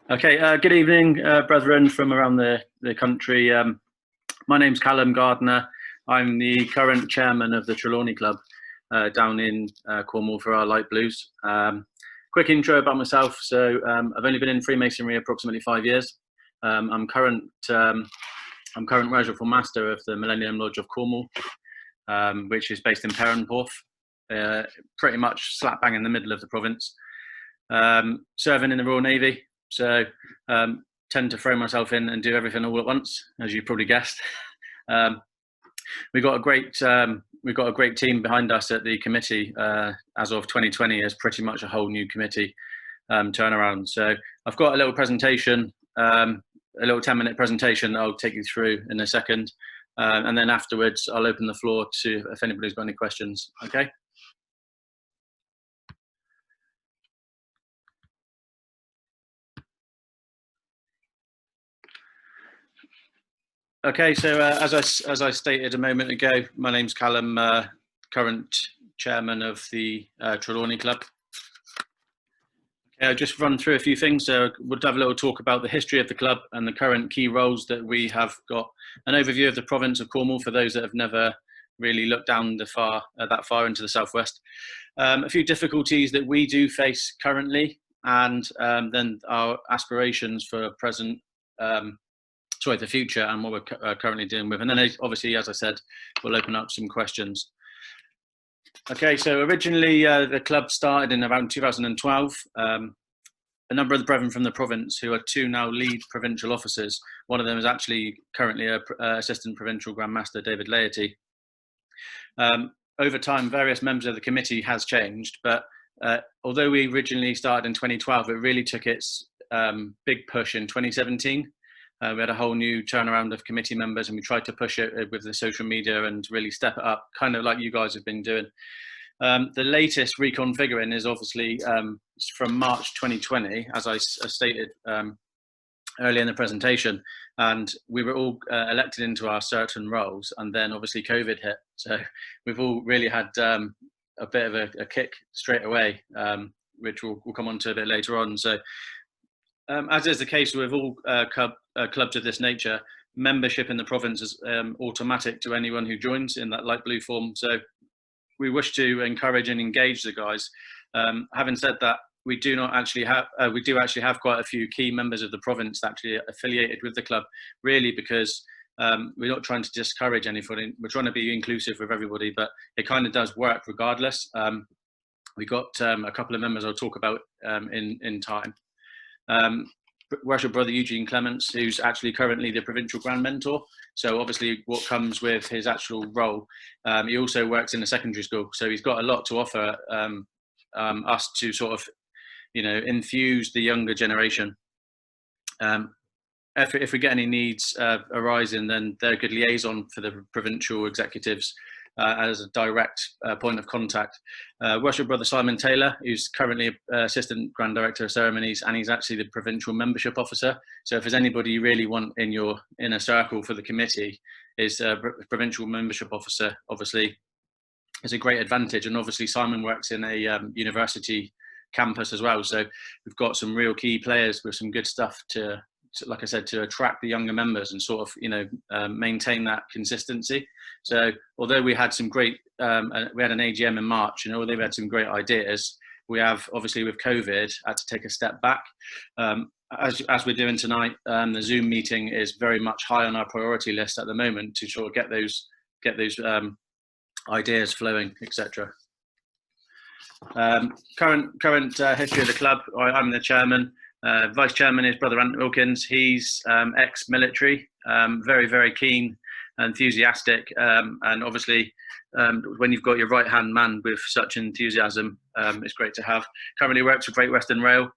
Okay, good evening, brethren from around the country. My name's Callum Gardner. I'm the current chairman of the Trelawny Club down in Cornwall for our light blues. Quick intro about myself. So I've only been in Freemasonry approximately 5 years. I'm current Regimental Master of the Millennium Lodge of Cornwall, which is based in Perranporth, pretty much slap bang in the middle of the province. Serving in the Royal Navy. So tend to throw myself in and do everything all at once, as you probably guessed. We've got a great team behind us at the committee. As of 2020, is pretty much a whole new committee turnaround. So I've got a little presentation, a little 10-minute presentation I'll take you through in a second, and then afterwards I'll open the floor to if anybody's got any questions. Okay. Okay, so as I stated a moment ago, my name's Callum, current chairman of the Trelawny Club. Okay, I'll just run through a few things. So we'll have a little talk about the history of the club and the current key roles that we have got. An overview of the province of Cornwall for those that have never really looked down that far into the southwest. A few difficulties that we do face currently, and then our aspirations for present. The future and what we're currently dealing with. And then obviously, as I said, we'll open up some questions. Okay, so originally the club started in around 2012. A number of the brethren from the province, who are two now lead provincial officers, one of them is actually currently Assistant Provincial Grand Master, David Laity. Over time, various members of the committee has changed, but although we originally started in 2012, it really took its big push in 2017. We had a whole new turnaround of committee members, and we tried to push it with the social media and really step it up, kind of like you guys have been doing. The latest reconfiguring is obviously from March 2020, as I stated earlier in the presentation, and we were all elected into our certain roles, and then obviously COVID hit. So we've all really had a bit of a kick straight away, which we'll come on to a bit later on. So as is the case with all clubs of this nature, membership in the province is automatic to anyone who joins in that light blue form. So we wish to encourage and engage the guys. Having said that, we do actually have quite a few key members of the province actually affiliated with the club, really because we're not trying to discourage anybody. We're trying to be inclusive with everybody, but it kind of does work regardless. We got a couple of members I'll talk about in time. Worship Brother Eugene Clements, who's actually currently the Provincial Grand Mentor. So obviously what comes with his actual role, he also works in a secondary school. So he's got a lot to offer us to sort of, infuse the younger generation. If we get any needs arising, then they're a good liaison for the provincial executives as a direct point of contact. Worship Brother Simon Taylor, who's currently Assistant Grand Director of Ceremonies, and he's actually the Provincial Membership Officer. So if there's anybody you really want in your inner circle for the committee, is Provincial Membership Officer, obviously, is a great advantage. And obviously Simon works in a university campus as well. So we've got some real key players with some good stuff to like I said, to attract the younger members and sort of, maintain that consistency. So although we had some great, we had an AGM in March, and although we had some great ideas, we have obviously with COVID had to take a step back. As we're doing tonight, the Zoom meeting is very much high on our priority list at the moment to sort of get those ideas flowing, etc. Current history of the club. I'm the chairman. Vice chairman is Brother Ant Wilkins. He's ex-military, very, very keen, enthusiastic, and obviously when you've got your right-hand man with such enthusiasm, it's great to have. Currently works for Great Western Rail.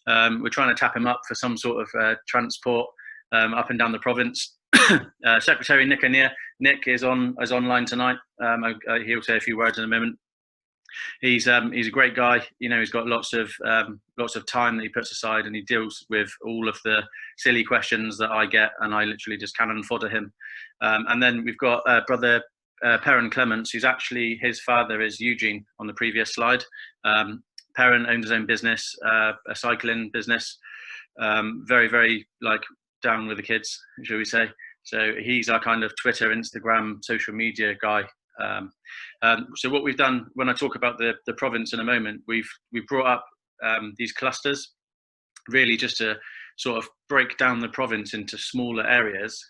We're trying to tap him up for some sort of transport up and down the province. Secretary Nick Anir. Nick is online tonight. He'll say a few words in a moment. He's a great guy. He's got lots of time that he puts aside, and he deals with all of the silly questions that I get, and I literally just cannon fodder him. And then we've got Brother Perrin Clements, who's actually, his father is Eugene on the previous slide. Perrin owns his own business, a cycling business. very, very like down with the kids, shall we say. So he's our kind of Twitter, Instagram, social media guy. So what we've done, when I talk about the province in a moment, we've brought up these clusters, really just to sort of break down the province into smaller areas,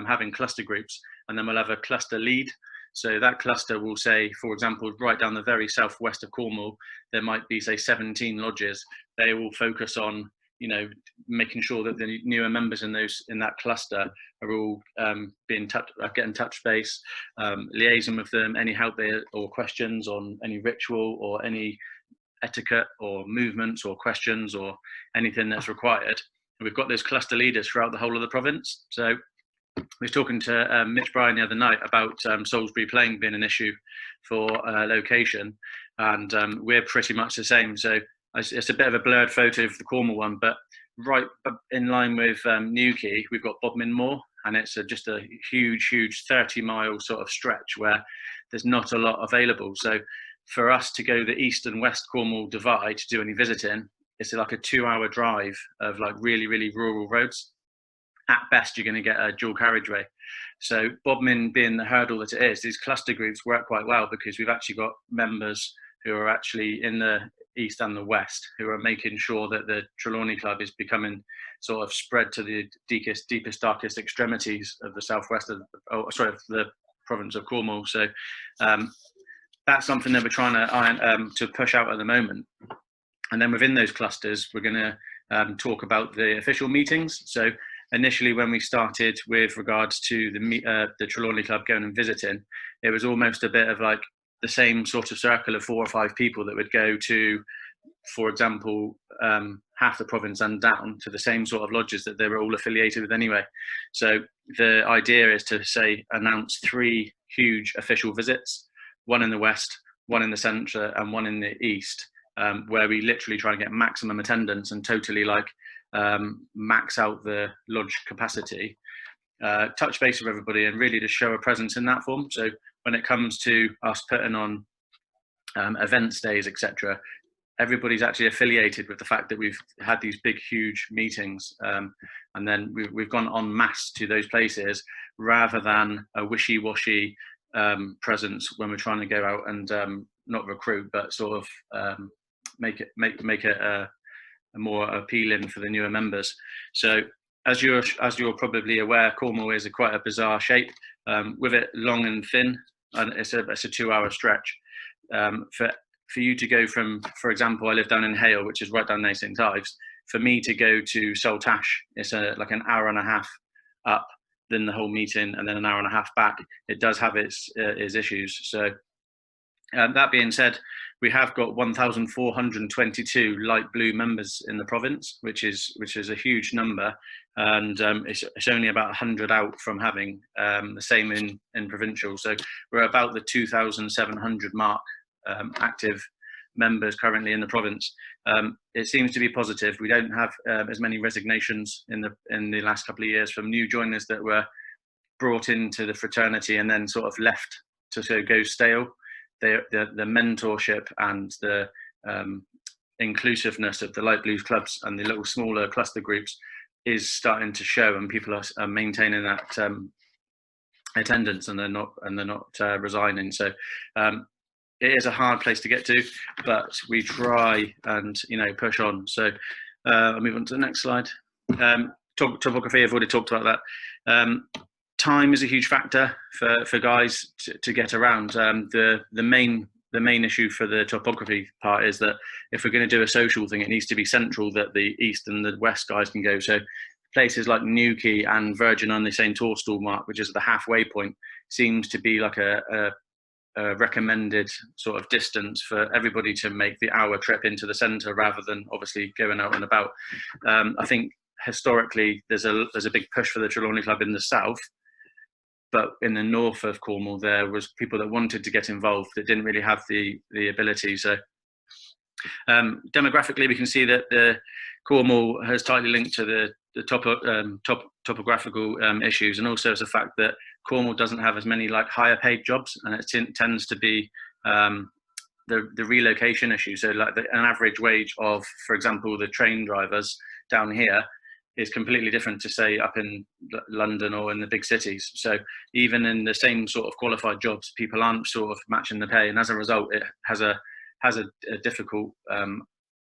having cluster groups, and then we'll have a cluster lead. So that cluster will say, for example, right down the very southwest of Cornwall, there might be, say, 17 lodges. They will focus on, you know, making sure that the newer members in that cluster are all getting touch base, liaising with them, any help or questions on any ritual or any etiquette or movements or questions or anything that's required. And we've got those cluster leaders throughout the whole of the province. So I was talking to Mitch Bryan the other night about Salisbury Plain being an issue for location, and we're pretty much the same. So it's a bit of a blurred photo of the Cornwall one, but right in line with Newquay, we've got Bodmin Moor, and it's just a huge 30-mile sort of stretch where there's not a lot available. So for us to go the east and west Cornwall divide to do any visiting, it's like a 2-hour drive of like really, really rural roads. At best, you're going to get a dual carriageway. So Bodmin being the hurdle that it is, these cluster groups work quite well because we've actually got members who are actually in the east and the west who are making sure that the Trelawny Club is becoming sort of spread to the deepest, darkest extremities of the southwest of the province of Cornwall. So that's something that we're trying to push out at the moment. And then within those clusters, we're going to talk about the official meetings. So initially, when we started with regards to the Trelawny Club going and visiting, it was almost a bit of like the same sort of circle of 4 or 5 people that would go to, for example, half the province and down to the same sort of lodges that they were all affiliated with anyway. So the idea is to announce 3 huge official visits, one in the west, one in the centre, and one in the east, where we literally try and get maximum attendance and totally like max out the lodge capacity, touch base with everybody, and really just show a presence in that form. So when it comes to us putting on events days, etc., everybody's actually affiliated with the fact that we've had these big, huge meetings, and then we've gone en masse to those places rather than a wishy-washy presence when we're trying to go out and not recruit, but sort of make it more appealing for the newer members. So as you're probably aware, Cornwall is quite a bizarre shape, with it long and thin, and it's a 2-hour stretch. For you to go from, for example, I live down in Hale, which is right down near St Ives. For me to go to Saltash, it's like an hour and a half up, then the whole meeting, and then an hour and a half back. It does have its issues. So that being said, we have got 1,422 light blue members in the province, which is a huge number, and it's only about 100 out from having the same in provincial. So we're about the 2,700 mark active members currently in the province. It seems to be positive. We don't have as many resignations in the last couple of years from new joiners that were brought into the fraternity and then sort of left to go stale. The mentorship and the inclusiveness of the light blues clubs and the little smaller cluster groups is starting to show, and people are maintaining that attendance, and they're not resigning. So it is a hard place to get to, but we try and push on. So I'll move on to the next slide. Topography, I've already talked about that. Time is a huge factor for guys to get around. The main issue for the topography part is that if we're going to do a social thing, it needs to be central, that the east and the west guys can go. So places like Newquay and Virgin on the St Austell mark, which is the halfway point, seems to be like a recommended sort of distance for everybody to make the hour trip into the centre rather than obviously going out and about. I think historically there's a big push for the Trelawny Club in the south, but in the north of Cornwall there was people that wanted to get involved that didn't really have the ability. So demographically, we can see that the Cornwall has tightly linked to the topographical issues, and also as a fact that Cornwall doesn't have as many like higher paid jobs, and it tends to be the relocation issue. So like an average wage of, for example, the train drivers down here is completely different to, say, up in London or in the big cities. So even in the same sort of qualified jobs, people aren't sort of matching the pay, and as a result, it has a difficult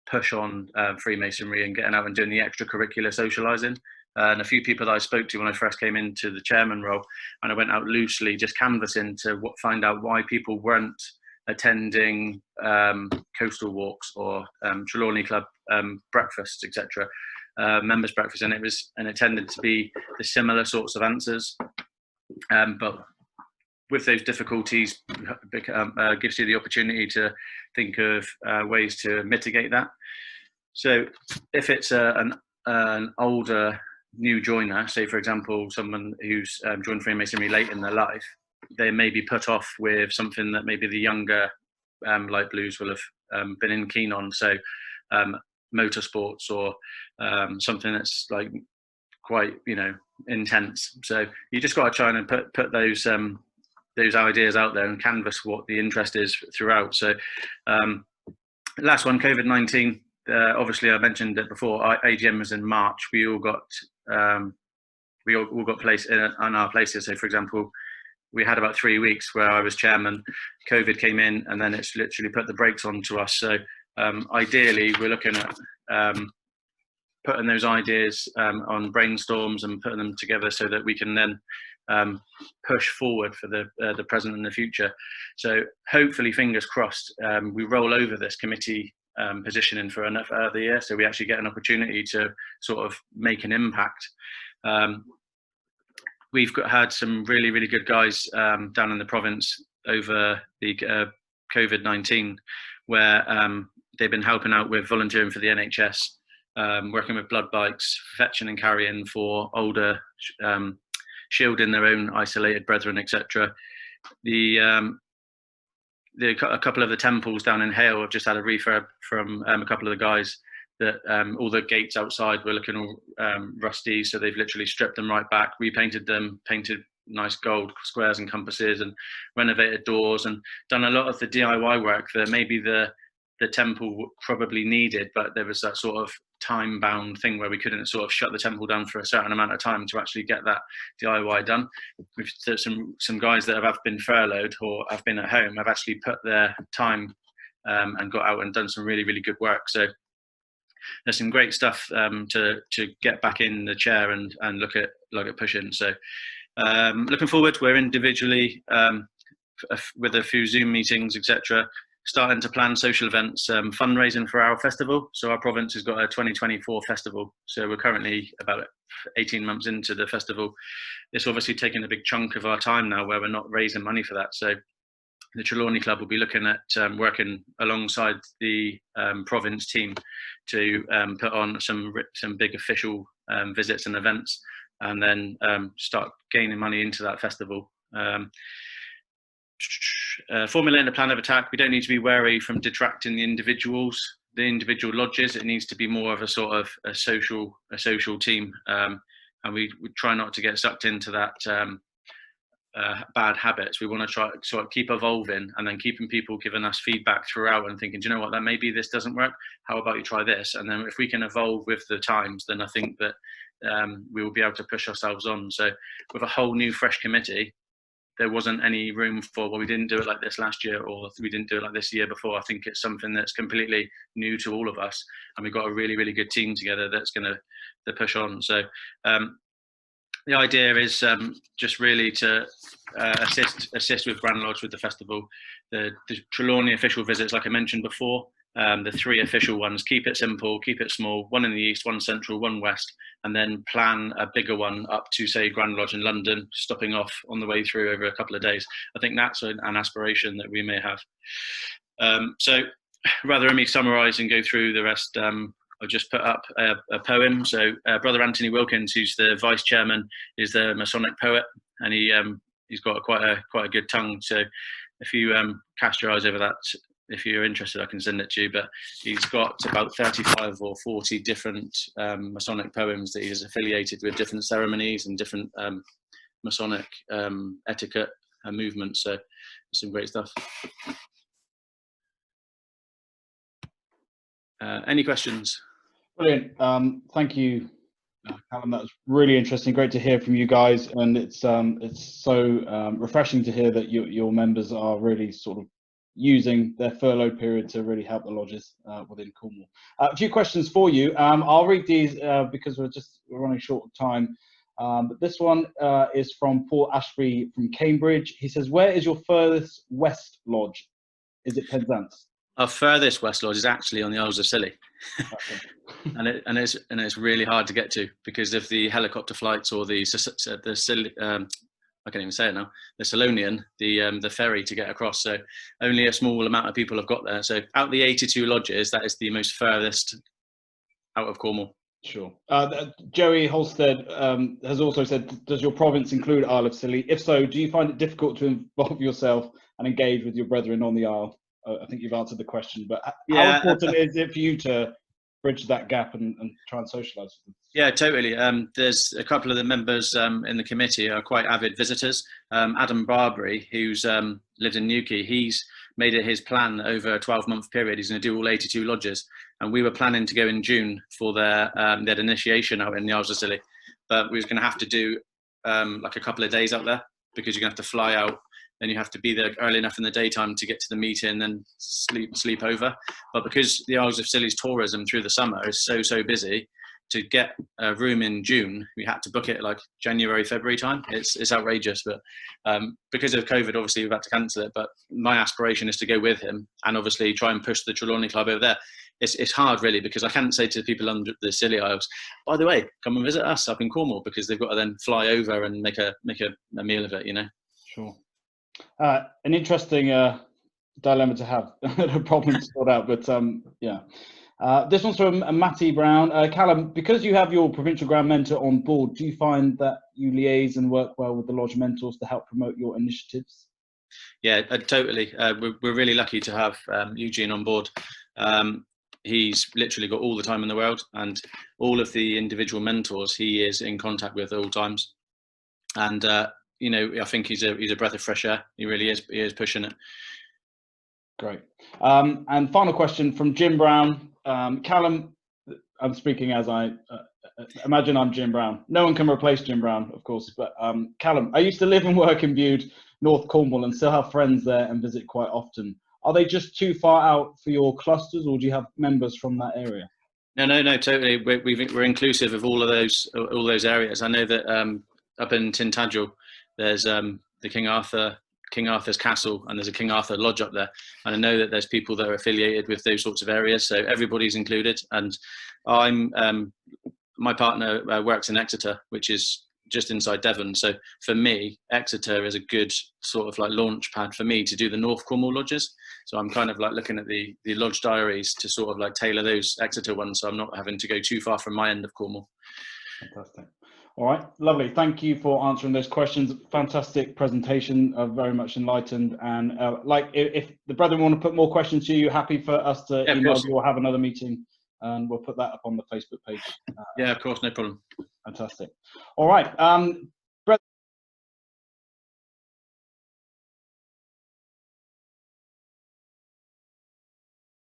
push on Freemasonry and getting out and doing the extracurricular socialising. And a few people that I spoke to when I first came into the chairman role, and I went out loosely just canvassing to find out why people weren't attending coastal walks or Trelawny Club breakfasts, etc., members' breakfast, and it tended to be the similar sorts of answers, but with those difficulties, gives you the opportunity to think of ways to mitigate that. So if it's an older new joiner, say for example someone who's joined Freemasonry late in their life, they may be put off with something that maybe the younger light blues will have been keen on, so motorsports or something that's like quite intense. So you just got to try and put those ideas out there and canvass what the interest is throughout. So last one, COVID-19. Obviously, I mentioned it before. Our AGM was in March. We all got placed on our places. So, for example, we had about 3 weeks where I was chairman. COVID came in, and then it's literally put the brakes on to us. So, ideally, we're looking at putting those ideas on brainstorms and putting them together so that we can then push forward for the present and the future. So hopefully, fingers crossed, we roll over this committee positioning for another year, so we actually get an opportunity to sort of make an impact. We've had some really, really good guys down in the province over the COVID-19, where they've been helping out with volunteering for the NHS, working with blood bikes, fetching and carrying for older, shielding their own isolated brethren, etc. A couple of the temples down in Hale have just had a refurb from a couple of the guys that all the gates outside were looking all rusty, so they've literally stripped them right back, repainted them, painted nice gold squares and compasses, and renovated doors, and done a lot of the DIY work that maybe the temple probably needed, but there was that sort of time-bound thing where we couldn't sort of shut the temple down for a certain amount of time to actually get that DIY done. We've some guys that have been furloughed or have been at home have actually put their time and got out and done some really, really good work. So there's some great stuff to get back in the chair and look at pushing. So looking forward, we're individually with a few Zoom meetings, etc., starting to plan social events, fundraising for our festival. So our province has got a 2024 festival. So we're currently about 18 months into the festival. It's obviously taking a big chunk of our time now where we're not raising money for that. So the Trelawny Club will be looking at working alongside the province team to put on some big official visits and events, and then start gaining money into that festival. Formulating a plan of attack. We don't need to be wary from detracting the individual lodges. It needs to be more of a sort of a social team, and we try not to get sucked into that bad habits. We want to try sort of keep evolving, and then keeping people giving us feedback throughout and thinking, do you know what, that maybe this doesn't work, how about you try this? And then if we can evolve with the times, then I think that we will be able to push ourselves on. So with a whole new fresh committee, there wasn't any room for, well, we didn't do it like this last year, or we didn't do it like this year before. I think it's something that's completely new to all of us, and we've got a really, really good team together that's going to push on. So the idea is just really to assist with Grand Lodge with the festival. The Trelawney official visits, like I mentioned before, the 3 official ones, keep it simple, keep it small, 1 in the east, 1 central, 1 west, and then plan a bigger one up to, say, Grand Lodge in London, stopping off on the way through over a couple of days. I think that's an aspiration that we may have. So rather than me summarise and go through the rest, I've just put up a poem. So Brother Anthony Wilkins, who's the vice chairman, is the Masonic poet, and he's got quite a good tongue. So if you cast your eyes over that, if you're interested, I can send it to you. But he's got about 35 or 40 different Masonic poems that he has affiliated with different ceremonies and different Masonic etiquette and movements. So some great stuff. Any questions? Brilliant. Thank you, Callum. That was really interesting. Great to hear from you guys, and it's so refreshing to hear that your members are really sort of using their furlough period to really help the lodges within Cornwall. A few questions for you. I'll read these because we're running short of time. But this one is from Paul Ashby from Cambridge. He says, "Where is your furthest west lodge? Is it Penzance?" Our furthest west lodge is actually on the Isles of Scilly, and it's really hard to get to because of the helicopter flights or the I can't even say it now. The Trelawny, the ferry to get across. So only a small amount of people have got there. So out of the 82 lodges, that is the most furthest out of Cornwall. Sure. Joey Holstead has also said, does your province include Isle of Scilly? If so, do you find it difficult to involve yourself and engage with your brethren on the Isle? I think you've answered the question, but how important is it for you to bridge that gap and try and socialise with them? Yeah, totally. There's a couple of the members in the committee are quite avid visitors. Adam Barbary, who's lived in Newquay, he's made it his plan over a 12-month period. He's going to do all 82 lodges. And we were planning to go in June for their initiation out in the Isles of Scilly. But we was going to have to do like a couple of days out there because you're going to have to fly out. Then you have to be there early enough in the daytime to get to the meeting and then sleep over. But because the Isles of Scilly's tourism through the summer is so busy, to get a room in June, we had to book it like January, February time. It's outrageous, but because of COVID, obviously we've had to cancel it. But my aspiration is to go with him and obviously try and push the Trelawny Club over there. It's hard really because I can't say to the people under the Scilly Isles, by the way, come and visit us up in Cornwall, because they've got to then fly over and make a meal of it, you know. Sure. An interesting dilemma to have, a problem to sort out, but yeah. This one's from Matty Brown. Callum, because you have your provincial Grand Mentor on board, do you find that you liaise and work well with the lodge mentors to help promote your initiatives? Yeah, totally. We're really lucky to have Eugene on board. He's literally got all the time in the world, and all of the individual mentors he is in contact with at all times. And you know, I think he's a breath of fresh air. He really is. He is pushing it. Great. And final question from Jim Brown. Callum, I'm speaking as I imagine I'm Jim Brown. No one can replace Jim Brown, of course. But Callum, I used to live and work in Bude, North Cornwall, and still have friends there and visit quite often. Are they just too far out for your clusters, or do you have members from that area? No, totally. We're inclusive of all those areas. I know that up in Tintagel, there's the King Arthur's Castle, and there's a King Arthur Lodge up there. And I know that there's people that are affiliated with those sorts of areas, so everybody's included. And my partner works in Exeter, which is just inside Devon. So for me, Exeter is a good sort of like launch pad for me to do the North Cornwall lodges. So I'm kind of like looking at the lodge diaries to sort of like tailor those Exeter ones, so I'm not having to go too far from my end of Cornwall. Fantastic. All right, lovely. Thank you for answering those questions. Fantastic presentation, very much enlightened. And like, if the brethren want to put more questions to you, happy for us to email you or have another meeting, and we'll put that up on the Facebook page. Yeah, of course, no problem. Fantastic. All right.